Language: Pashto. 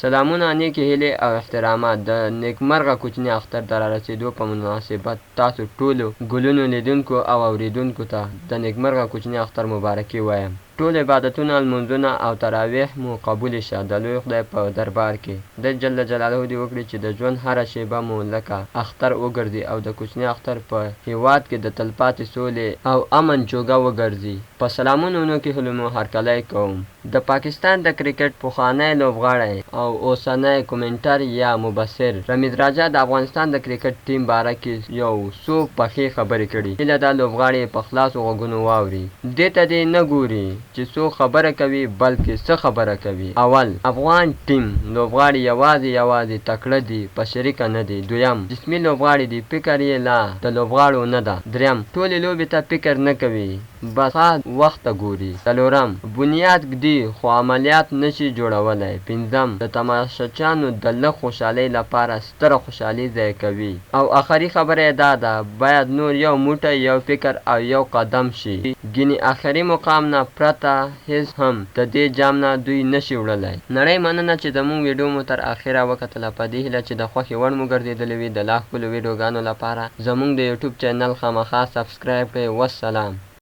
سلامونه، نیکې هیلې او احترامات د نیکمرغه کوچني اختر د رارسېدو په مناسبت تاسو ټولو ګلونو لیدونکو او اوریدونکو ته د نیکمرغه کوچني اختر مبارکي وایم. ټول عبادتونه، لمونځونه او تراویح مو قبول شه د لوی خدای په دربار کې. د جل جلاله دې وکړي چې د ژوند هره شیبه مو لکه اختر وګرځي او د کوچني اختر په هیواد کې د تلپاتې سولې او امن جوګه وګرځي. په سلامونو کې هلمو هرکلی کوم. د پاکستان د کرکټ پخوانی لوبغاړی او اوسنی کومنټر یا مبصر رمیز راجا د افغانستان د کرکټ ټیم باره کې یو څو پخې خبرې کړي. هیله ده لوبغاړي په خلاصو غوږونو واوري. دې ته دې نه ګوري چې څو خبره کوي بلکې څه خبره کوي. اول، افغان ټیم لوبغاړي یوازې تکړه دي، په شریکه نه دي. دویم، جسمي لوبغاړي دي، فکر یې لا د لوبغاړو نه ده. دریم، ټولې لوبې ته فکر نه کوي، بس وخت ته ګوري. څلورم، بنیاد ږدي خو عملیات نشي جوړولی. پنځم، د تماشچیانو د لږ خوشحالۍ لپاره ستره خوشحالي ضایع کوي. او آخري خبره یې دا ده، باید نور یو موټی، یو فکر او یو قدم شي. ګینې آخري مقام نه پرته هیڅ هم د دې جام نه دوی نشي وړلی. نړۍ مننه چې زموږ ویډیو مو تر اخره وکتله. په دې هیله چې د خوښې وړ مو ګرځېدلې وي. د لا ښکلو ویډیوګانو لپاره زموږ د یوټیوب چینل خامخا سبسکرایب کړئ. والسلام.